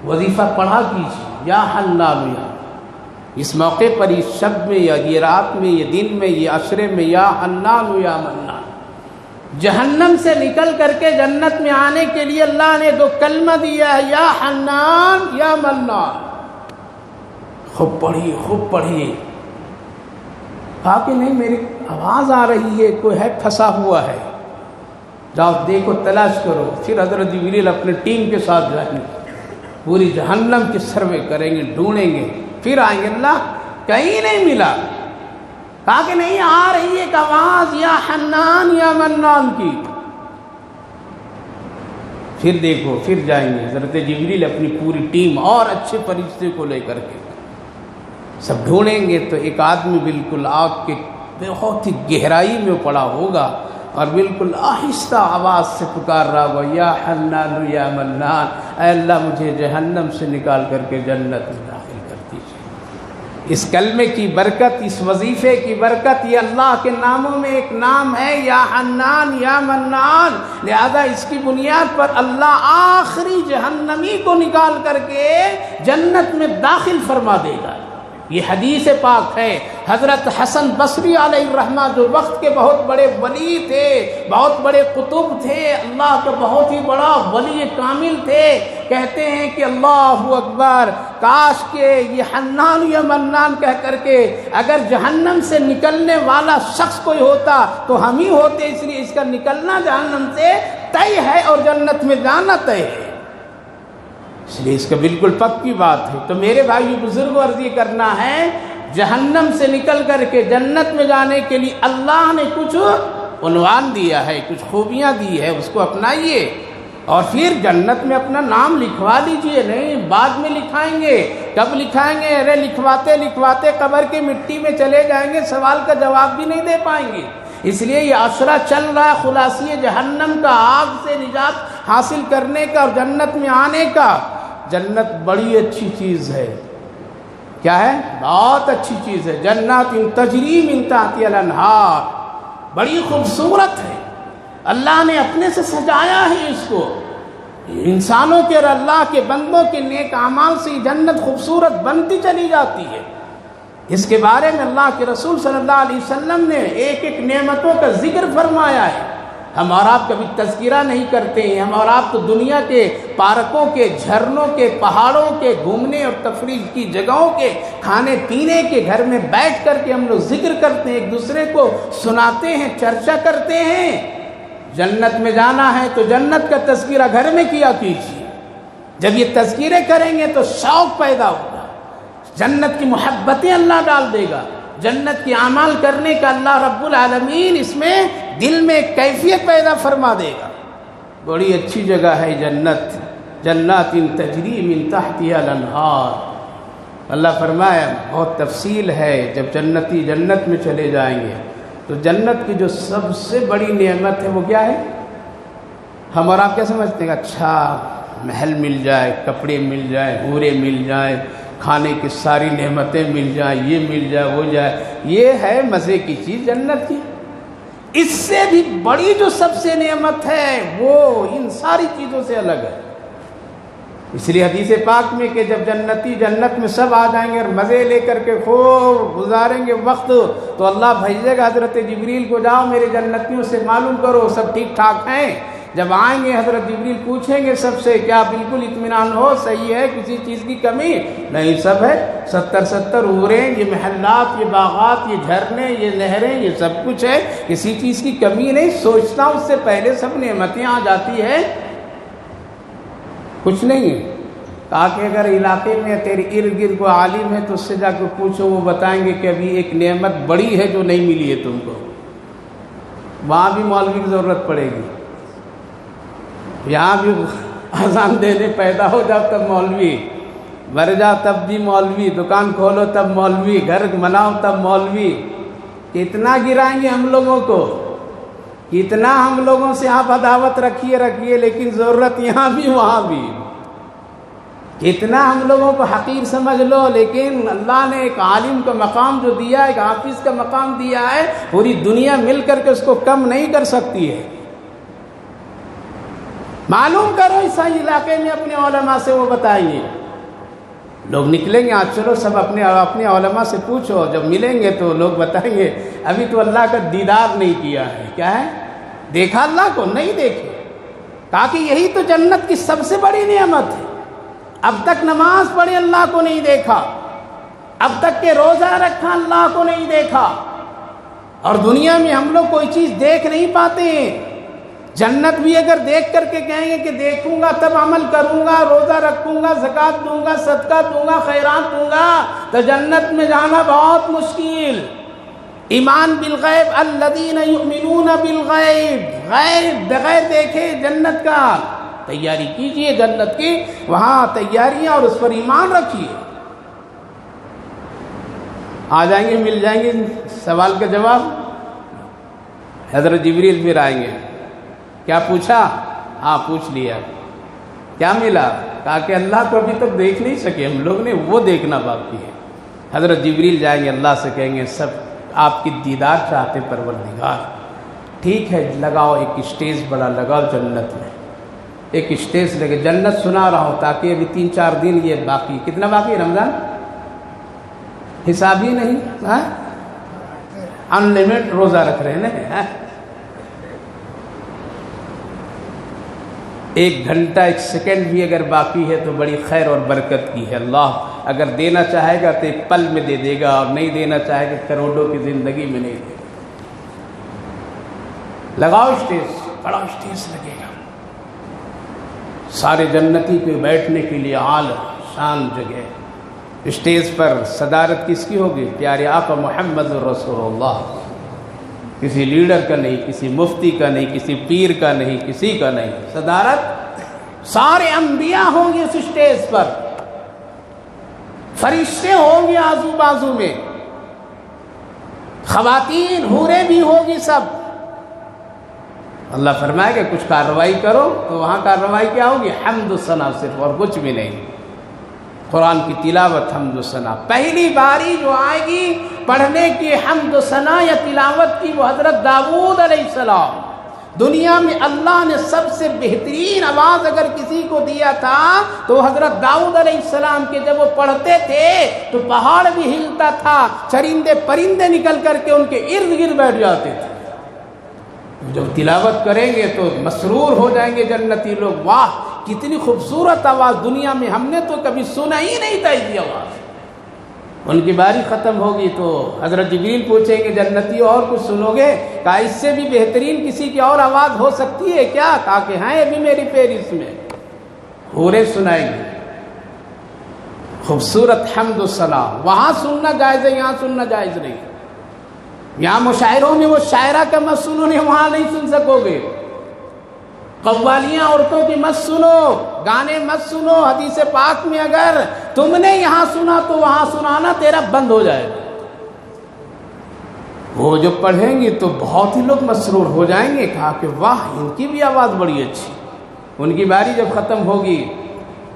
وظیفہ پڑھا کیجیے، یا حنان یا، اس موقع پر، اس شب میں، یا یہ رات میں، یہ دن میں، یہ عشرے میں، یا حنان یا منان۔ جہنم سے نکل کر کے جنت میں آنے کے لیے اللہ نے دو کلمہ دیا ہے، یا حنان یا منان۔ خوب پڑھیے، خوب پڑھیے۔ کہا کہ نہیں میری آواز آ رہی ہے، کوئی ہے پھنسا ہوا ہے، جاؤ دیکھو تلاش کرو۔ پھر حضرت جبریل اپنے ٹیم کے ساتھ جائیں گے، پوری جہنم کی سروے کریں گے، ڈھونڈیں گے، پھر آئیں گے، اللہ کہیں نہیں ملا۔ کہا کہ نہیں آ رہی ایک آواز، یا حنان یا منان کی۔ پھر دیکھو، پھر جائیں گے حضرت جبریل اپنی پوری ٹیم اور اچھے فرشتے کو لے کر کے، سب ڈھونڈیں گے تو ایک آدمی بالکل آگ کے بہت ہی گہرائی میں پڑا ہوگا اور بالکل آہستہ آواز سے پکار رہا ہوگا، یا حنان یا منان، اے اللہ مجھے جہنم سے نکال کر کے جنت میں داخل کر دیجیے۔ اس کلمے کی برکت، اس وظیفے کی برکت، یہ اللہ کے ناموں میں ایک نام ہے، یا حنان یا منان، لہذا اس کی بنیاد پر اللہ آخری جہنمی کو نکال کر کے جنت میں داخل فرما دے گا۔ یہ حدیث پاک ہے۔ حضرت حسن بصری علیہ الرحمہ جو وقت کے بہت بڑے ولی تھے، بہت بڑے قطب تھے، اللہ کا بہت ہی بڑا ولی کامل تھے، کہتے ہیں کہ اللہ اکبر، کاش کہ یہ حنان یا منان کہہ کر کے اگر جہنم سے نکلنے والا شخص کوئی ہوتا تو ہم ہی ہوتے، اس لیے اس کا نکلنا جہنم سے طے ہے اور جنت میں جانا طے ہے، اس لیے اس کا بالکل پکی بات ہے۔ تو میرے بھائی بزرگوں، عرض یہ کرنا ہے، جہنم سے نکل کر کے جنت میں جانے کے لیے اللہ نے کچھ عنوان دیا ہے، کچھ خوبیاں دی ہے، اس کو اپنائیے اور پھر جنت میں اپنا نام لکھوا لیجئے۔ نہیں بعد میں لکھائیں گے، کب لکھائیں گے؟ ارے لکھواتے لکھواتے قبر کی مٹی میں چلے جائیں گے، سوال کا جواب بھی نہیں دے پائیں گے۔ اس لیے یہ عشرہ چل رہا ہے خلاصی جہنم کا، آگ سے نجات حاصل کرنے کا اور جنت میں آنے کا۔ جنت بڑی اچھی چیز ہے، کیا ہے؟ بہت اچھی چیز ہے۔ جنات تجری من تحتها الانہار، بڑی خوبصورت ہے، اللہ نے اپنے سے سجایا ہے اس کو۔ انسانوں کے اور اللہ کے بندوں کے نیک اعمال سے یہ جنت خوبصورت بنتی چلی جاتی ہے۔ اس کے بارے میں اللہ کے رسول صلی اللہ علیہ وسلم نے ایک ایک نعمتوں کا ذکر فرمایا ہے۔ ہم اور آپ کبھی تذکرہ نہیں کرتے ہیں، ہم اور آپ تو دنیا کے پارکوں کے، جھرنوں کے، پہاڑوں کے، گھومنے اور تفریح کی جگہوں کے، کھانے پینے کے، گھر میں بیٹھ کر کے ہم لوگ ذکر کرتے ہیں، ایک دوسرے کو سناتے ہیں، چرچا کرتے ہیں۔ جنت میں جانا ہے تو جنت کا تذکرہ گھر میں کیا کیجیے۔ جب یہ تذکرے کریں گے تو شوق پیدا ہوگا، جنت کی محبتیں اللہ ڈال دے گا، جنت کی اعمال کرنے کا اللہ رب العالمین اس میں دل میں کیفیت پیدا فرما دے گا۔ بڑی اچھی جگہ ہے جنت، جنات تجری من تحتها الانہار۔ اللہ فرمایا بہت تفصیل ہے، جب جنتی جنت میں چلے جائیں گے تو جنت کی جو سب سے بڑی نعمت ہے وہ کیا ہے؟ ہم اور آپ کیا سمجھتے ہیں؟ اچھا محل مل جائے، کپڑے مل جائے، حوریں مل جائیں، کھانے کی ساری نعمتیں مل جائیں، یہ مل جائے وہ جائے، یہ ہے مزے کی چیز جنت کی۔ اس سے بھی بڑی جو سب سے نعمت ہے وہ ان ساری چیزوں سے الگ ہے۔ اس لیے حدیث پاک میں کہ جب جنتی جنت میں سب آ جائیں گے اور مزے لے کر کے خوب گزاریں گے وقت، تو اللہ بھیجے گا حضرت جبریل کو، جاؤ میرے جنتیوں سے معلوم کرو سب ٹھیک ٹھاک ہیں۔ جب آئیں گے حضرت جبریل پوچھیں گے سب سے، کیا بالکل اطمینان ہو، صحیح ہے، کسی چیز کی کمی نہیں؟ سب ہے، 70 حوریں، یہ محلات، یہ باغات، یہ جھرنے، یہ نہریں، یہ سب کچھ ہے، کسی چیز کی کمی نہیں۔ سوچتا اس سے پہلے سب نعمتیں آ جاتی ہے، کچھ نہیں ہے۔ کہا کہ اگر علاقے میں تیرے ارد گرد کو عالم ہے تو اس سے جا کے پوچھو، وہ بتائیں گے کہ ابھی ایک نعمت بڑی ہے جو نہیں ملی ہے تم کو۔ وہاں بھی مولوی کی ضرورت پڑے گی، یہاں بھی اذان دینے پیدا ہو جاؤ تب مولوی، مر جاؤ تب بھی مولوی، دکان کھولو تب مولوی، گھر بناؤ تب مولوی۔ کتنا گرائیں گے ہم لوگوں کو، کتنا ہم لوگوں سے آپ عداوت رکھیے، لیکن ضرورت یہاں بھی وہاں بھی۔ کتنا ہم لوگوں کو حقیر سمجھ لو، لیکن اللہ نے ایک عالم کا مقام جو دیا ہے، ایک حافظ کا مقام دیا ہے، پوری دنیا مل کر کے اس کو کم نہیں کر سکتی ہے۔ معلوم کرو اس علاقے میں اپنے علماء سے، وہ بتائیے۔ لوگ نکلیں گے، آج چلو سب اپنے علماء سے پوچھو، جب ملیں گے تو لوگ بتائیں گے ابھی تو اللہ کا دیدار نہیں کیا ہے۔ کیا ہے؟ دیکھا اللہ کو؟ نہیں دیکھے، تاکہ یہی تو جنت کی سب سے بڑی نعمت ہے۔ اب تک نماز پڑھی اللہ کو نہیں دیکھا، اب تک کہ روزہ رکھا اللہ کو نہیں دیکھا، اور دنیا میں ہم لوگ کوئی چیز دیکھ نہیں پاتے ہیں۔ جنت بھی اگر دیکھ کر کے کہیں گے کہ دیکھوں گا تب عمل کروں گا، روزہ رکھوں گا، زکوٰۃ دوں گا، صدقہ دوں گا، خیرات دوں گا، تو جنت میں جانا بہت مشکل۔ ایمان بالغیب، الذین یؤمنون بالغیب، غیب بغیر دیکھے جنت کا تیاری کیجئے، جنت کی وہاں تیاریاں، اور اس پر ایمان رکھیے۔ آ جائیں گے، مل جائیں گے سوال کا جواب۔ حضرت جبریل پھر آئیں گے، کیا پوچھا؟ ہاں پوچھ لیا، کیا ملا؟ کہا کہ اللہ کو ابھی تک دیکھ نہیں سکے ہم لوگ نے، وہ دیکھنا باقی ہے۔ حضرت جبریل جائیں گے، اللہ سے کہیں گے سب آپ کی دیدار چاہتے پروردگار، ٹھیک ہے لگاؤ ایک اسٹیج بڑا لگاؤ جنت میں، ایک اسٹیج لگے، جنت سنا رہا ہوں، تاکہ ابھی 3-4 دن یہ باقی، کتنا باقی ہے رمضان؟ حساب ہی نہیں، انلمیٹڈ روزہ رکھ رہے ہیں نا۔ 1 گھنٹہ 1 سیکنڈ بھی اگر باقی ہے تو بڑی خیر اور برکت کی ہے۔ اللہ اگر دینا چاہے گا تو ایک پل میں دے دے گا، اور نہیں دینا چاہے گا کروڑوں کی زندگی میں نہیں دے گا۔ لگاؤ اسٹیج، بڑا اسٹیج لگے گا، سارے جنتی کے بیٹھنے کے لیے اعلی شان جگہ۔ اسٹیج پر صدارت کس کی ہوگی؟ پیارے آقا محمد رسول اللہ، کسی لیڈر کا نہیں، کسی مفتی کا نہیں، کسی پیر کا نہیں، کسی کا نہیں، صدارت سارے انبیاء ہوں گے اس اسٹیج پر، فرشتے ہوں گے آزو بازو میں، خواتین حوریں بھی ہوگی سب۔ اللہ فرمائے کہ کچھ کارروائی کرو، تو وہاں کارروائی کیا ہوگی؟ حمد و ثنا صرف، اور کچھ بھی نہیں۔ قرآن کی تلاوت، حمد و ثنا، پہلی باری جو آئے گی پڑھنے کی حمد و ثنا یا تلاوت کی، وہ حضرت داؤد علیہ السلام۔ دنیا میں اللہ نے سب سے بہترین آواز اگر کسی کو دیا تھا تو وہ حضرت داؤد علیہ السلام کے، جب وہ پڑھتے تھے تو پہاڑ بھی ہلتا تھا، چرندے پرندے نکل کر کے ان کے ارد گرد بیٹھ جاتے تھے۔ جب تلاوت کریں گے تو مسرور ہو جائیں گے جنتی لوگ، واہ کتنی خوبصورت آواز، دنیا میں ہم نے تو کبھی سنا ہی نہیں تھا یہ آواز۔ ان کی باری ختم ہوگی تو حضرت جبریل پوچھیں گے جنتی اور کچھ سنو گے؟ کہا اس سے بھی بہترین کسی کی اور آواز ہو سکتی ہے کیا؟ کہا کہ ہیں ابھی میری فہرست میں، حوریں سنائیں گے خوبصورت حمد و ثنا۔ وہاں سننا جائز ہے، یہاں سننا جائز نہیں۔ یہاں مشاعروں میں وہ شاعرہ کا مت سنو، نہیں وہاں نہیں سن سکو گے۔ قوالیاں عورتوں کی مت سنو، گانے مت سنو۔ حدیث پاک میں اگر تم نے یہاں سنا تو وہاں سنانا تیرا بند ہو جائے گا۔ وہ جو پڑھیں گے تو بہت ہی لوگ مسرور ہو جائیں گے، کہا کہ واہ ان کی بھی آواز بڑی اچھی۔ ان کی باری جب ختم ہوگی،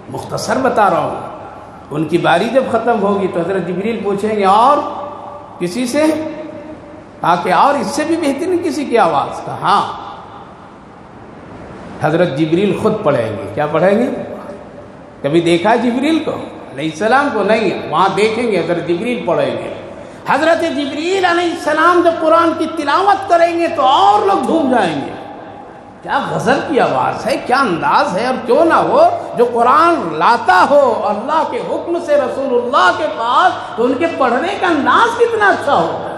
مختصر بتا رہا ہوں، ان کی باری جب ختم ہوگی تو حضرت جبریل پوچھیں گے اور کسی سے؟ کہا کہ اور اس سے بھی بہترین کسی کی آواز؟ کہا ہاں۔ حضرت جبریل خود پڑھیں گے۔ کیا پڑھیں گے؟ کبھی دیکھا جبریل کو علیہ السلام کو؟ نہیں، وہاں دیکھیں گے حضرت جبریل پڑھیں گے۔ حضرت جبریل علیہ السلام جب قرآن کی تلاوت کریں گے تو اور لوگ جھوم جائیں گے۔ کیا غزل کی آواز ہے، کیا انداز ہے، اور کیوں نہ ہو جو قرآن لاتا ہو اللہ کے حکم سے رسول اللہ کے پاس، تو ان کے پڑھنے کا انداز کتنا اچھا ہوگا۔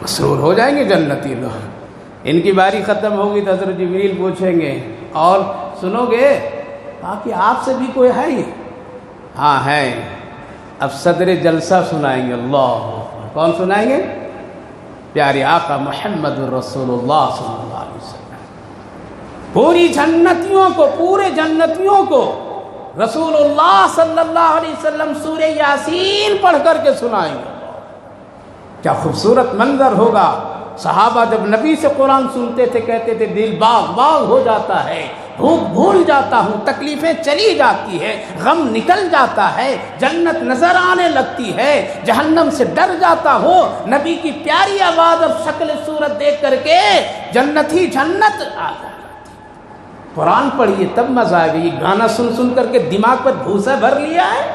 مسرور ہو جائیں گے جنتی لوگ۔ ان کی باری ختم ہوگی تو حضرت جبریل پوچھیں گے اور سنو گے؟ کہا کہ آپ سے بھی کوئی ہے ہی؟ ہاں ہے۔ اب صدر جلسہ سنائیں گے۔ اللہ کون سنائیں گے؟ پیارے آقا محمد رسول اللہ صلی اللہ علیہ وسلم۔ پوری جنتیوں کو، پورے جنتیوں کو رسول اللہ صلی اللہ علیہ وسلم سورہ یاسین پڑھ کر کے سنائیں گے۔ کیا خوبصورت منظر ہوگا۔ صحابہ جب نبی سے قرآن سنتے تھے کہتے تھے دل باغ باغ ہو جاتا ہے، بھوک بھول جاتا ہوں، تکلیفیں چلی جاتی ہے، غم نکل جاتا ہے، جنت نظر آنے لگتی ہے، جہنم سے ڈر جاتا ہوں۔ نبی کی پیاری آواز اور شکل صورت دیکھ کر کے جنت ہی جنت آ جاتی۔ قرآن پڑھیے تب مزہ آئے گا. یہ گانا سن سن کر کے دماغ پر بھوسا بھر لیا ہے.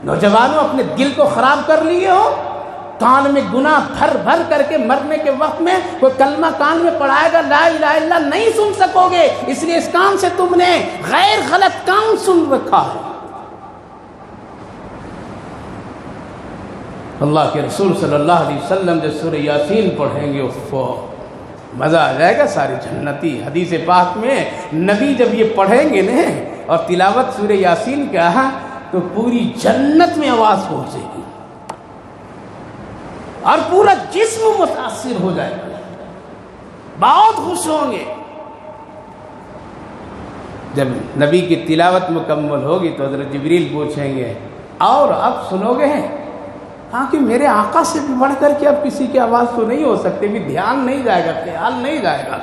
نوجوانوں اپنے دل کو خراب کر لیے ہو. کان میں گناہ بھر بھر کر کے مرنے کے وقت میں کوئی کلمہ کان میں پڑھائے گا لا الہ الا اللہ نہیں سن سکو گے. اس لیے اس کان سے تم نے غیر غلط کام سن رکھا ہے. اللہ کے رسول صلی اللہ علیہ وسلم جب سورہ یاسین پڑھیں گے مزہ آ جائے گا. ساری جنتی حدیث پاک میں نبی جب یہ پڑھیں گے نا اور تلاوت سورہ یاسین کا تو پوری جنت میں آواز پہنچے گی اور پورا جسم متاثر ہو جائے گا. بہت خوش ہوں گے. جب نبی کی تلاوت مکمل ہوگی تو حضرت جبریل پوچھیں گے اور اب سنو گے ہیں؟ ہاں کہ میرے آقا سے بھی بڑھ کر کے اب کسی کی آواز تو نہیں ہو سکتی. بھی دھیان نہیں جائے گا, خیال نہیں جائے گا.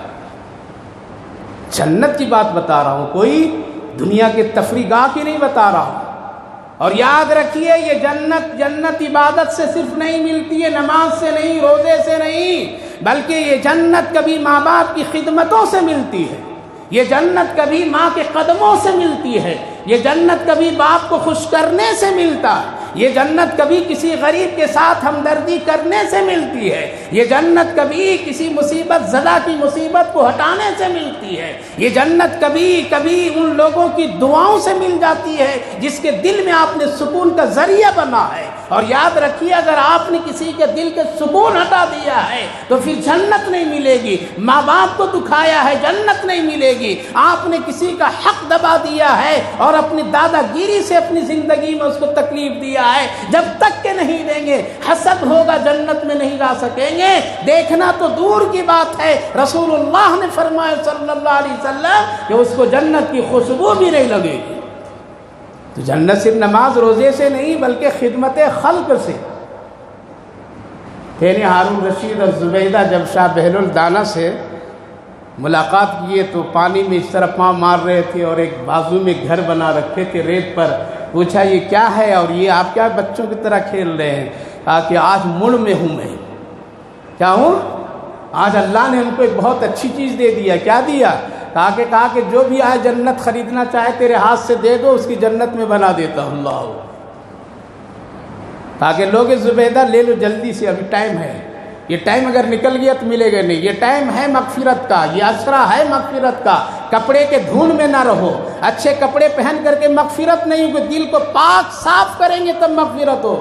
جنت کی بات بتا رہا ہوں, کوئی دنیا کے تفریح گاہ کی نہیں بتا رہا ہوں. اور یاد رکھیے یہ جنت عبادت سے صرف نہیں ملتی ہے, نماز سے نہیں, روزے سے نہیں, بلکہ یہ جنت کبھی ماں باپ کی خدمتوں سے ملتی ہے. یہ جنت کبھی ماں کے قدموں سے ملتی ہے. یہ جنت کبھی باپ کو خوش کرنے سے ملتا ہے. یہ جنت کبھی کسی غریب کے ساتھ ہمدردی کرنے سے ملتی ہے. یہ جنت کبھی کسی مصیبت زدہ کی مصیبت کو ہٹانے سے ملتی ہے. یہ جنت کبھی ان لوگوں کی دعاؤں سے مل جاتی ہے جس کے دل میں آپ نے سکون کا ذریعہ بنا ہے. اور یاد رکھیے اگر آپ نے کسی کے دل کے سکون ہٹا دیا ہے تو پھر جنت نہیں ملے گی. ماں باپ کو دکھایا ہے جنت نہیں ملے گی. آپ نے کسی کا حق دبا دیا ہے اور اپنی دادا گیری سے اپنی زندگی میں اس کو تکلیف دیا ہے, جب تک کہ نہیں دیں گے حسد ہوگا, جنت میں نہیں جا سکیں گے. دیکھنا تو دور کی بات ہے, رسول اللہ نے فرمایا صلی اللہ علیہ وسلم کہ اس کو جنت کی خوشبو بھی نہیں لگے گی. تو جنت صرف نماز روزے سے نہیں بلکہ خدمت خلق سے. ہارون رشید اور زبیدہ جب شاہ بہل الدانہ سے ملاقات کیے تو پانی میں اس طرح پاؤں مار رہے تھے اور ایک بازو میں گھر بنا رکھے تھے ریت پر. پوچھا یہ کیا ہے اور یہ آپ کیا بچوں کی طرح کھیل رہے ہیں؟ کہا کہ آج مڑ میں ہوں میں. کیا ہوں؟ آج اللہ نے ہم کو ایک بہت اچھی چیز دے دیا. کیا دیا؟ کہا کہ جو بھی آج جنت خریدنا چاہے تیرے ہاتھ سے دے دو, اس کی جنت میں بنا دیتا ہوں. اللہ کہا کہ لوگ زبیدہ لے لو جلدی سے, ابھی ٹائم ہے. یہ ٹائم اگر نکل گیا تو ملے گا نہیں. یہ ٹائم ہے مغفرت کا, یہ عشرہ ہے مغفرت کا. کپڑے کے دھون میں نہ رہو. اچھے کپڑے پہن کر کے مغفرت نہیں ہوگی, دل کو پاک صاف کریں گے تب مغفرت ہو.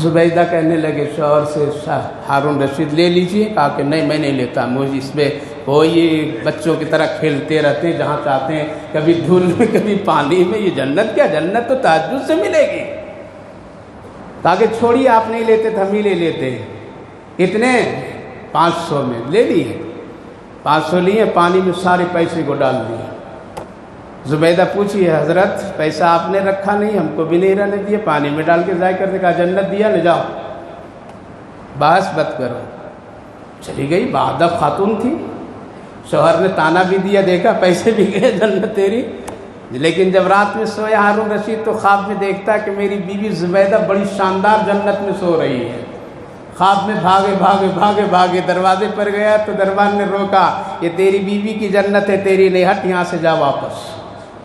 زبیدہ کہنے لگے شوہر سے شاہ ہارون رشید لے لیجئے. کہا کہ نہیں میں نہیں لیتا, مجھے اس میں وہ یہ بچوں کی طرح کھیلتے رہتے ہیں جہاں چاہتے ہیں, کبھی دھول میں کبھی پانی میں. یہ جنت کیا, جنت تو تہجد سے ملے گی. کہا کہ چھوڑیے آپ نہیں لیتے تو ہم ہی لے لیتے. اتنے 500 میں لے لیے. 500 لیے, پانی میں سارے پیسے کو ڈال دیے. زبیدہ پوچھی حضرت پیسہ آپ نے رکھا نہیں, ہم کو بھی نہیں رہنے دیا, پانی میں ڈال کے ضائع کر دے. کہا جنت دیا نہ جاؤ, بحث مت کرو. چلی گئی. باادب خاتون تھی, شوہر نے تانا بھی دیا, دیکھا پیسے بھی گئے, جنت تیری. لیکن جب رات میں سویا ہارون رشید تو خواب میں دیکھتا کہ میری بیوی زبیدہ بڑی شاندار جنت میں سو رہی ہے. خواب میں بھاگے دروازے پر گیا تو دربان نے روکا, یہ تیری بیوی کی جنت ہے, تیری نہیں, ہٹ یہاں سے جا واپس.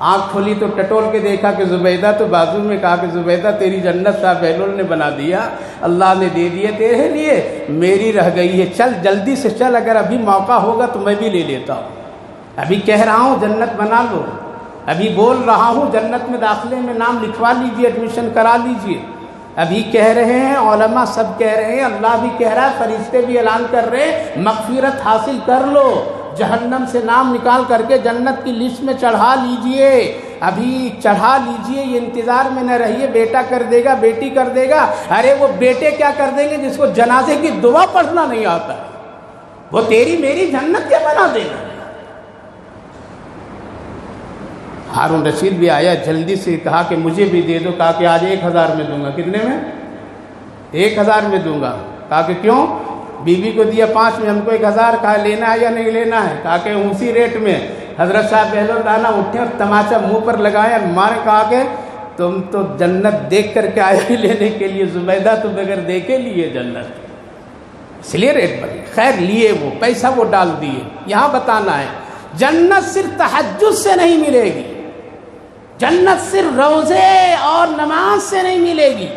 آنکھ کھولی تو ٹٹول کے دیکھا کہ زبیدہ تو بازو میں. کہا کہ زبیدہ تیری جنت شاہ بہلول نے بنا دیا, اللہ نے دے دیا تیرے لیے, میری رہ گئی ہے. چل جلدی سے چل, اگر ابھی موقع ہوگا تو میں بھی لے لیتا ہوں. ابھی کہہ رہا ہوں جنت بنا لو, ابھی بول رہا ہوں جنت میں داخلے میں نام لکھوا لیجئے, ایڈمیشن کرا لیجئے. ابھی کہہ رہے ہیں علماء سب کہہ رہے ہیں, اللہ بھی کہہ رہا ہے, فرشتے بھی اعلان کر رہے ہیں, مغفرت حاصل کر لو, جہنم سے نام نکال کر کے جنت کی لسٹ میں چڑھا لیجئے. ابھی چڑھا لیجئے, یہ انتظار میں نہ رہیے بیٹا کر دے گا, بیٹی کر دے گا. ارے وہ بیٹے کیا کر دیں گے جس کو جنازے کی دعا پڑھنا نہیں آتا, وہ تیری میری جنت کیا بنا دے گا. ہارون رشید بھی آیا جلدی سے, کہا کہ مجھے بھی دے دو. کہا کہ آج 1000 میں دوں گا. کتنے میں؟ 1000 میں دوں گا. کہا کہ کیوں؟ بیوی کو دیا 5 میں, ہم کو 1000. کہا لینا ہے یا نہیں لینا ہے؟ کہا کہ اسی ریٹ میں. حضرت صاحب بہل الدانہ اٹھے اور تماچا منہ پر لگایا, مارے. کہا کہ تم تو جنت دیکھ کر کے آئے لینے کے لیے, زبیدہ تو بغیر دیکھے لیے جنت. اس لیے ریٹ بڑھ گیا. خیر لیے وہ پیسہ وہ ڈال دیے. یہاں بتانا ہے جنت صرف تہجد سے نہیں ملے گی، جنت صرف روزے اور نماز سے نہیں ملے گی.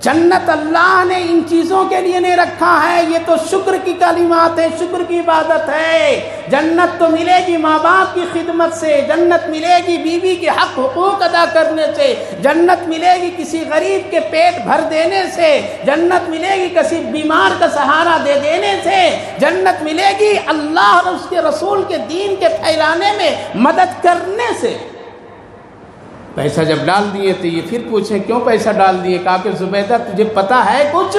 جنت اللہ نے ان چیزوں کے لیے نہیں رکھا ہے، یہ تو شکر کی کلمات ہے، شکر کی عبادت ہے. جنت تو ملے گی ماں باپ کی خدمت سے، جنت ملے گی بیوی کے حق حقوق ادا کرنے سے، جنت ملے گی کسی غریب کے پیٹ بھر دینے سے، جنت ملے گی کسی بیمار کا سہارا دے دینے سے، جنت ملے گی اللہ اور اس کے رسول کے دین کے پھیلانے میں مدد کرنے سے. پیسہ جب ڈال دیے تو یہ پھر پوچھیں کیوں پیسہ ڈال دیے؟ کہا کہ زبیدہ تجھے پتہ ہے کچھ؟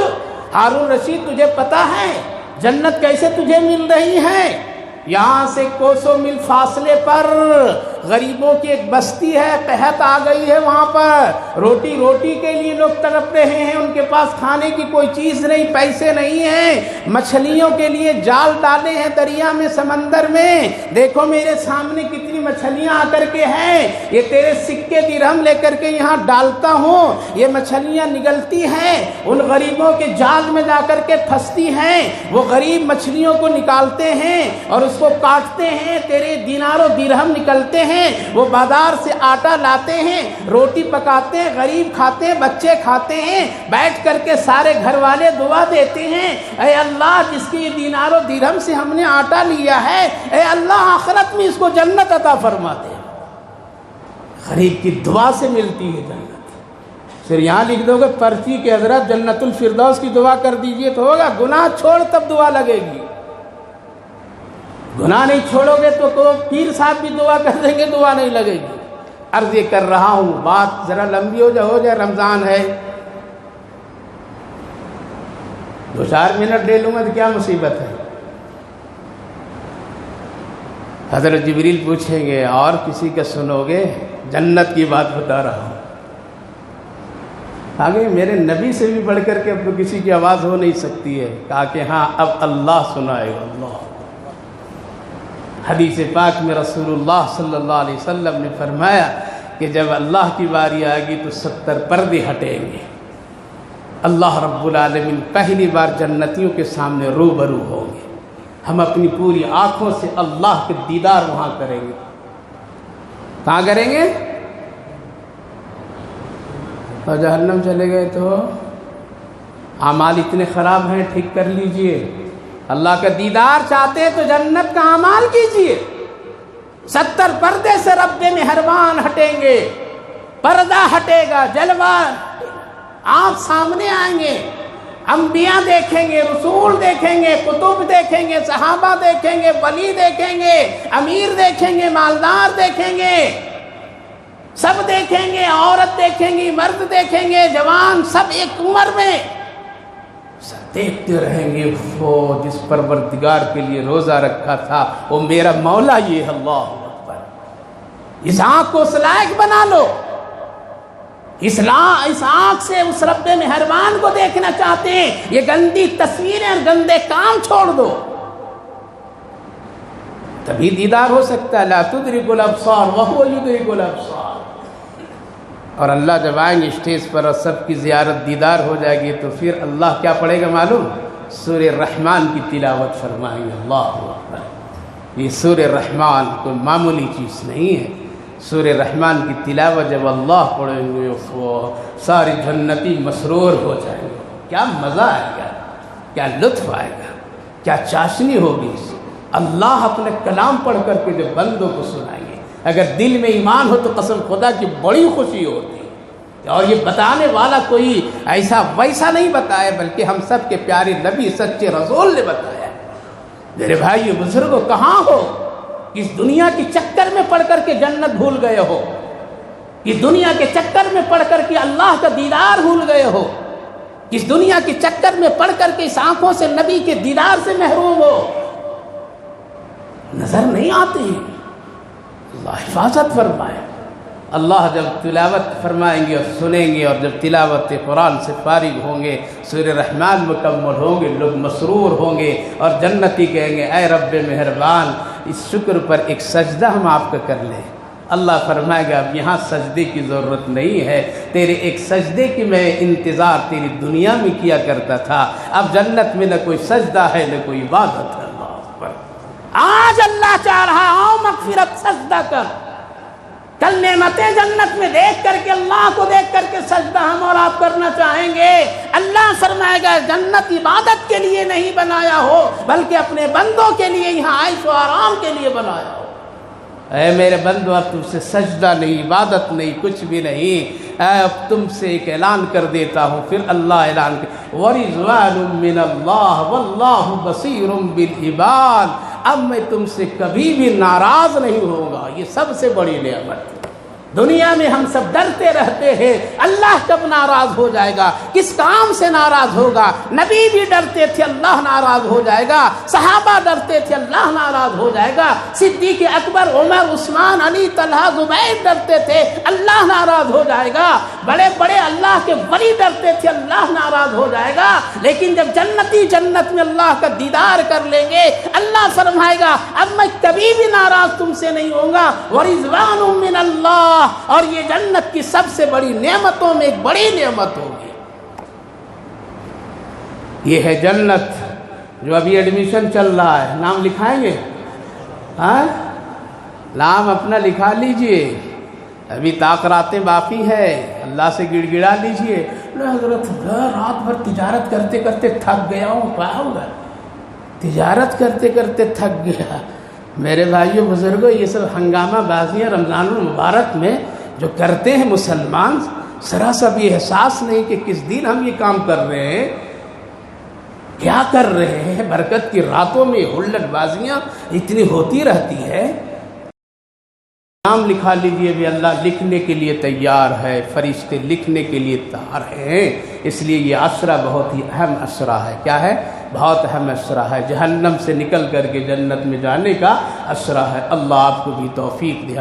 ہارون رشید تجھے پتہ ہے جنت کیسے تجھے مل رہی ہے؟ یہاں سے کوسوں میل فاصلے پر غریبوں کی ایک بستی ہے، قحط آ گئی ہے وہاں پر، روٹی کے لیے لوگ تڑپ رہے ہیں، ان کے پاس کھانے کی کوئی چیز نہیں، پیسے نہیں ہیں، مچھلیوں کے لیے جال ڈالے ہیں دریا میں، سمندر میں. دیکھو میرے سامنے کتنی مچھلیاں آ کر کے ہیں، یہ تیرے سکے درہم لے کر کے یہاں ڈالتا ہوں، یہ مچھلیاں نگلتی ہیں، ان غریبوں کے جال میں جا کر کے پھنستی ہیں، وہ غریب مچھلیوں کو نکالتے ہیں اور اس کو کاٹتے ہیں، تیرے دینار و درہم نکلتے ہیں، وہ بازار سے آٹا لاتے ہیں، روٹی پکاتے ہیں، غریب کھاتے ہیں، بچے کھاتے ہیں، بیٹھ کر کے سارے گھر والے دعا دیتے ہیں اے اللہ جس کی دینار و درہم سے ہم نے آٹا لیا ہے، اے اللہ آخرت میں اس کو جنت عطا فرما دے. غریب کی دعا سے ملتی ہے جنت. پھر یہاں لکھ دو گے پرچی کے حضرت جنت الفردوس کی دعا کر دیجئے تو ہوگا، گناہ چھوڑ تب دعا لگے گی. گناہ نہیں چھوڑو گے تو پیر صاحب بھی دعا کر دیں گے، دعا نہیں لگے گی. عرض یہ کر رہا ہوں، بات ذرا لمبی ہو جائے، رمضان ہے، 2-4 منٹ لے لوں گا تو کیا مصیبت ہے. حضرت جبریل پوچھیں گے اور کسی کا سنو گے؟ جنت کی بات بتا رہا ہوں. آگے میرے نبی سے بھی بڑھ کر کے اب تو کسی کی آواز ہو نہیں سکتی ہے. کہا کہ ہاں اب اللہ سنائے گا. اللہ حدیث پاک میں رسول اللہ صلی اللہ علیہ وسلم نے فرمایا کہ جب اللہ کی باری آئے گی تو 70 پردے ہٹیں گے. اللہ رب العالمین پہلی بار جنتیوں کے سامنے روبرو ہوں گے. ہم اپنی پوری آنکھوں سے اللہ کے دیدار وہاں کریں گے. کہاں کریں گے؟ اور جہنم چلے گئے تو اعمال اتنے خراب ہیں، ٹھیک کر لیجئے. اللہ کا دیدار چاہتے ہیں تو جنت کا اعمال کیجئے. 70 پردے سے رب مہربان ہٹیں گے، پردہ ہٹے گا، جلوہ آپ سامنے آئیں گے، انبیاء دیکھیں گے، رسول دیکھیں گے، کتب دیکھیں گے، صحابہ دیکھیں گے، ولی دیکھیں گے، امیر دیکھیں گے، مالدار دیکھیں گے، سب دیکھیں گے، عورت دیکھیں گی، مرد دیکھیں گے، جوان، سب ایک عمر میں دیکھتے رہیں گے. وہ جس پروردگار کے لیے روزہ رکھا تھا وہ میرا مولا یہ ہے. اللہ اکبر. اس آنکھ کو اس لائق بنا لو، اس آنکھ سے اس رب مہربان کو دیکھنا چاہتے ہیں. یہ گندی تصویریں اور گندے کام چھوڑ دو، تبھی دیدار ہو سکتا ہے. لا تدرک الابصار وهو یدرک الابصار. اور اللہ جب آئیں گے اسٹیج پر اور سب کی زیارت دیدار ہو جائے گی تو پھر اللہ کیا پڑھے گا معلوم؟ سورہ رحمان کی تلاوت فرمائیں گے. اللہ اکبر. یہ سورہ رحمان کوئی معمولی چیز نہیں ہے. سورہ رحمان کی تلاوت جب اللہ پڑھیں گے وہ ساری جنتی مسرور ہو جائیں گے. کیا مزہ آئے گا، کیا لطف آئے گا، کیا چاشنی ہوگی. اللہ اپنے کلام پڑھ کر کے جو بندوں کو سنائیں گے، اگر دل میں ایمان ہو تو قسم خدا کی بڑی خوشی ہوتی ہے. اور یہ بتانے والا کوئی ایسا ویسا نہیں بتایا، بلکہ ہم سب کے پیارے نبی سچے رسول نے بتایا. میرے بھائی بزرگوں کہاں ہو؟ اس دنیا کی چکر میں پڑھ کر کے جنت بھول گئے ہو، اس دنیا کے چکر میں پڑھ کر کے اللہ کا دیدار بھول گئے ہو، اس دنیا کے چکر میں پڑھ کر کے اس آنکھوں سے نبی کے دیدار سے محروم ہو. نظر نہیں آتے ہیں. اللہ حفاظت فرمائے. اللہ جب تلاوت فرمائیں گے اور سنیں گے، اور جب تلاوت قرآن سے فارغ ہوں گے، سورہ رحمان مکمل ہوں گے، لوگ مسرور ہوں گے اور جنتی کہیں گے اے رب مہربان اس شکر پر ایک سجدہ ہم آپ کا کر لیں. اللہ فرمائے گا اب یہاں سجدے کی ضرورت نہیں ہے، تیرے ایک سجدے کی میں انتظار تیری دنیا میں کیا کرتا تھا، اب جنت میں نہ کوئی سجدہ ہے نہ کوئی عبادت ہے۔ اللہ اکبر۔ آج اللہ چاہ رہا آؤ مغفرت سجدہ کر، کل نعمتیں جنت میں دیکھ کر کے اللہ کو دیکھ کر کے سجدہ ہم اور آپ کرنا چاہیں گے۔ اللہ فرمائے گا جنت عبادت کے لیے نہیں بنایا ہو بلکہ اپنے بندوں کے لیے یہاں عیش و آرام کے لیے بنایا ہو۔ اے میرے بندو اب تم سے سجدہ نہیں، عبادت نہیں، کچھ بھی نہیں، اب تم سے ایک اعلان کر دیتا ہوں۔ پھر اللہ اعلان کر وَرِضْوَانٌ مِّنَ اللَّهِ وَاللَّهُ بَصِيرٌ بِالْعِبَادِ، اب میں تم سے کبھی بھی ناراض نہیں ہوگا۔ یہ سب سے بڑی نعمت ہے۔ دنیا میں ہم سب ڈرتے رہتے ہیں اللہ کب ناراض ہو جائے گا، کس کام سے ناراض ہوگا۔ نبی بھی ڈرتے تھے اللہ ناراض ہو جائے گا، صحابہ ڈرتے تھے اللہ ناراض ہو جائے گا، صدیق اکبر، عمر، عثمان، علی، طلحہ، زبیر ڈرتے تھے اللہ ناراض ہو جائے گا، بڑے بڑے اللہ کے ولی ڈرتے تھے اللہ ناراض ہو جائے گا۔ لیکن جب جنتی جنت میں اللہ کا دیدار کر لیں گے اللہ فرمائے گا اب میں کبھی بھی ناراض تم سے نہیں ہوں گا۔ وَرِضْوَانٌ مِّنَ اللَّهِ، اور یہ جنت کی سب سے بڑی نعمتوں میں ایک بڑی نعمت ہوگی۔ یہ ہے جنت جو ابھی ایڈمیشن چل رہا ہے، نام لکھائیں گے؟ ہاں نام اپنا لکھا لیجئے، ابھی تاخراتیں باقی ہے، اللہ سے گڑ گڑا لیجئے۔ حضرت رات بھر تجارت کرتے کرتے تھک گیا ہوں، کیا ہوگا؟ تجارت کرتے کرتے تھک گیا۔ میرے بھائیوں بزرگوں، یہ سب ہنگامہ بازیاں رمضان المبارک میں جو کرتے ہیں مسلمان، ذرا سا بھی احساس نہیں کہ کس دن ہم یہ کام کر رہے ہیں، کیا کر رہے ہیں۔ برکت کی راتوں میں ہلٹ بازیاں اتنی ہوتی رہتی ہے۔ نام لکھا لیجئے بھی، اللہ لکھنے کے لیے تیار ہے، فرشتے لکھنے کے لیے تیار ہیں۔ اس لیے یہ عشرہ بہت ہی اہم عشرہ ہے۔ کیا ہے؟ بہت اہم عشرہ ہے، جہنم سے نکل کر کے جنت میں جانے کا عشرہ ہے۔ اللہ آپ کو بھی توفیق دے۔